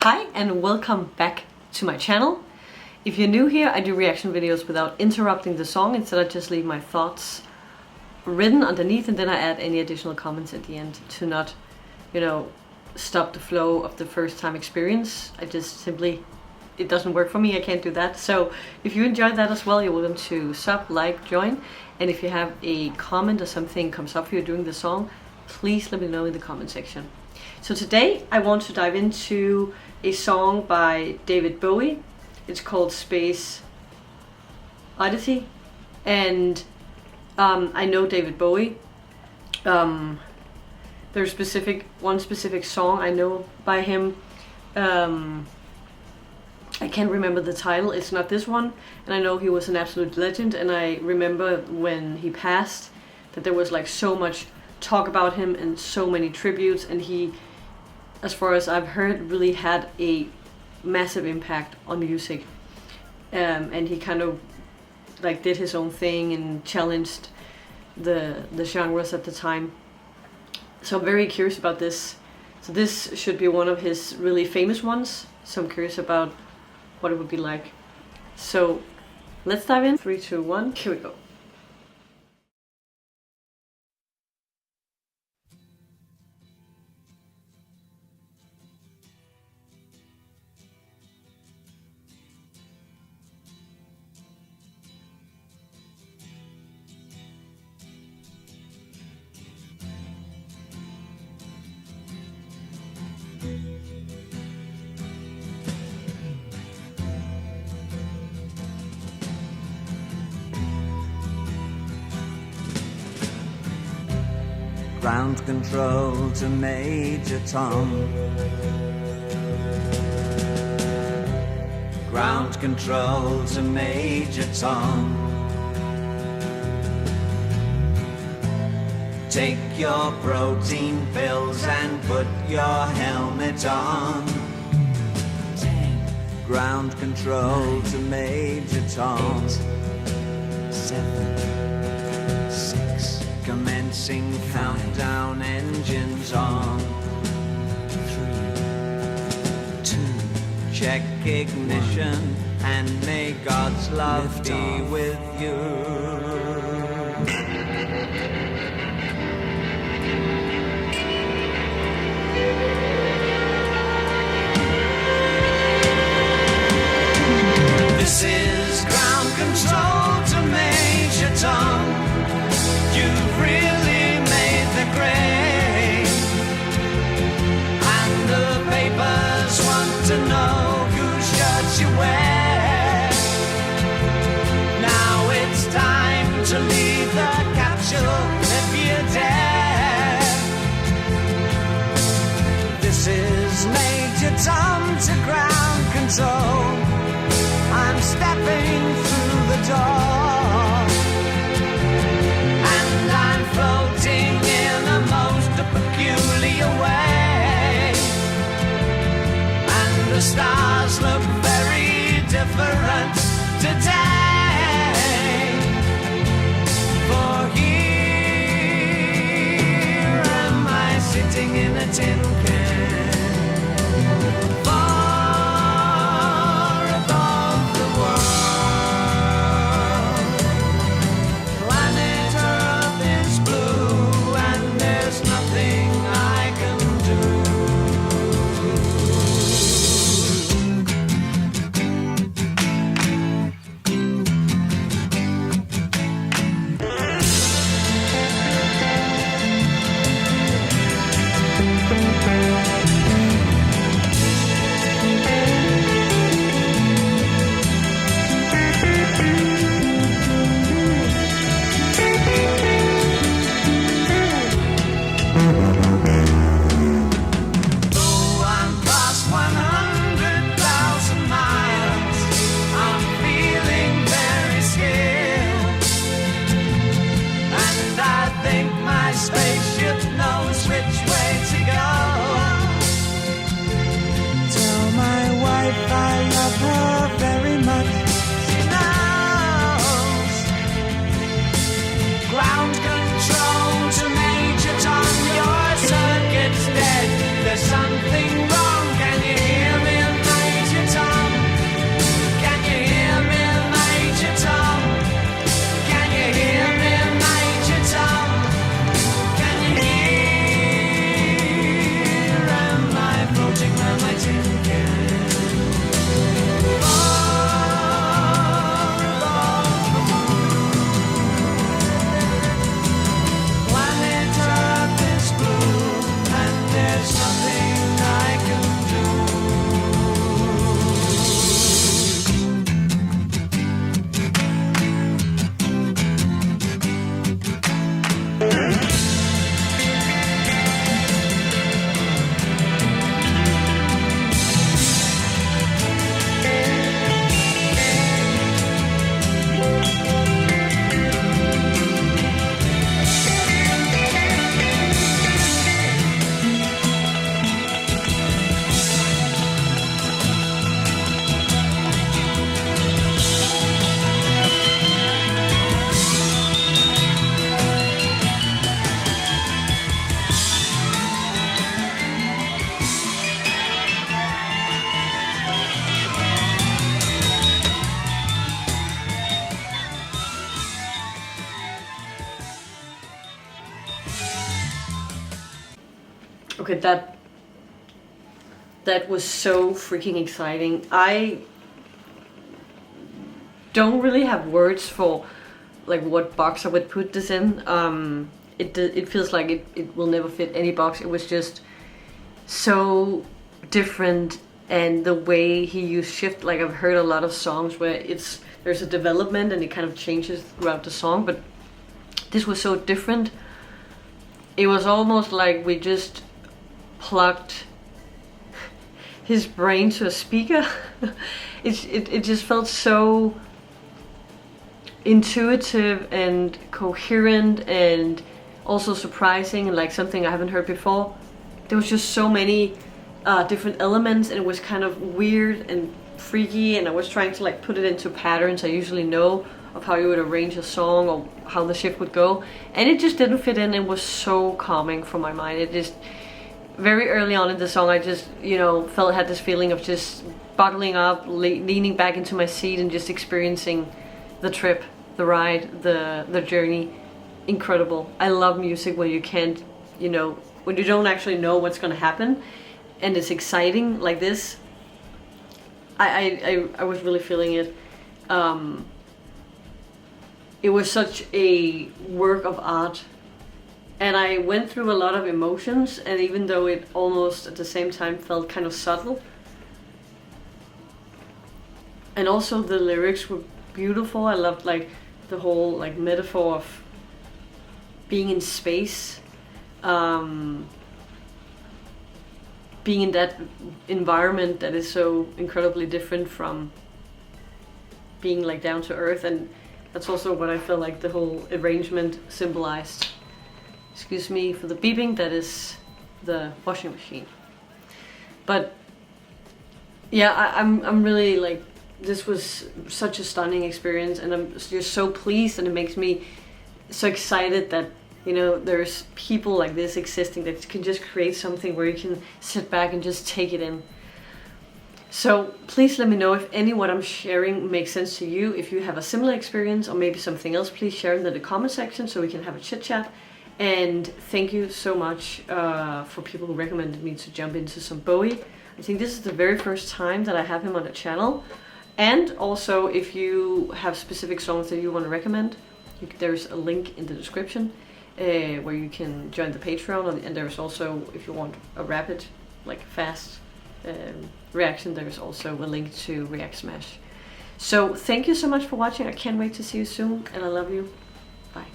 Hi and welcome back to my channel. If you're new here, I do reaction videos without interrupting the song. Instead, I just leave my thoughts written underneath and then I add any additional comments at the end to not, stop the flow of the first time experience. I just simply, it doesn't work for me, I can't do that. So if you enjoyed that as well, you're welcome to sub, like, join. And if you have a comment or something comes up for you during the song, please let me know in the comment section. So today I want to dive into a song by David Bowie. It's called Space Oddity. And I know David Bowie. There's one specific song I know by him. I can't remember the title, it's not this one. And I know he was an absolute legend, and I remember when he passed that there was like so much talk about him and so many tributes, and he, as far as I've heard, really had a massive impact on music. And he kind of like did his own thing and challenged the genres at the time. So I'm very curious about this. So this should be one of his really famous ones. So I'm curious about what it would be like. So let's dive in. 3, 2, 1, here we go. Ground control to Major Tom. Ground control to Major Tom. Take your protein pills and put your helmet on. 10. Ground control 9, to Major Tom. 8, 7, 6. Commencing countdown, engines on. 3, 2. Check ignition and may God's love be with you. This is ground control to Major Tom. You've really made the grade, and the papers want to know whose shirts you wear. Now it's time to leave the capsule if you dare. This is Major Tom to ground control. I'm stepping through the door, and I'm floating in a most peculiar way, and the stars look very different today. For here am I sitting in a tin can, far above the world. Planet Earth is blue, and there's nothing I can do. Spaceship knows which way to go. Tell my wife I love her very much. She knows. Ground control to Major Tom. Your circuit's dead. There's something wrong. Can you hear me? Okay, that was so freaking exciting. I don't really have words for like what box I would put this in. It feels like it will never fit any box. It was just so different, and the way he used shift, like I've heard a lot of songs where there's a development and it kind of changes throughout the song, but this was so different. It was almost like we just plugged his brain to a speaker. It just felt so intuitive and coherent, and also surprising, and like something I haven't heard before. There was just so many different elements, and it was kind of weird and freaky, and I was trying to like put it into patterns I usually know of how you would arrange a song or how the shift would go, and it just didn't fit in. It was so calming for my mind. It just, very early on in the song, I just, you know, had this feeling of just buckling up, leaning back into my seat and just experiencing the trip, the ride, the journey. Incredible. I love music when you can't, you know, when you don't actually know what's gonna happen, and it's exciting like this. I was really feeling it. It was such a work of art, and I went through a lot of emotions, and even though it almost at the same time felt kind of subtle, and also the lyrics were beautiful. I loved like the whole like metaphor of being in space, being in that environment that is so incredibly different from being like down to earth. And that's also what I feel like the whole arrangement symbolized. Excuse me for the beeping, that is the washing machine. But yeah, I'm really like, this was such a stunning experience, and I'm just so pleased, and it makes me so excited that, you know, there's people like this existing that can just create something where you can sit back and just take it in. So please let me know if any what I'm sharing makes sense to you. If you have a similar experience or maybe something else, please share it in the comment section so we can have a chit chat. And thank you so much for people who recommended me to jump into some Bowie. I think this is the very first time that I have him on the channel. And also, if you have specific songs that you want to recommend, there's a link in the description where you can join the Patreon, and there's also, if you want a rapid, like fast reaction, there's also a link to React Smash. So thank you so much for watching. I can't wait to see you soon, and I love you. Bye.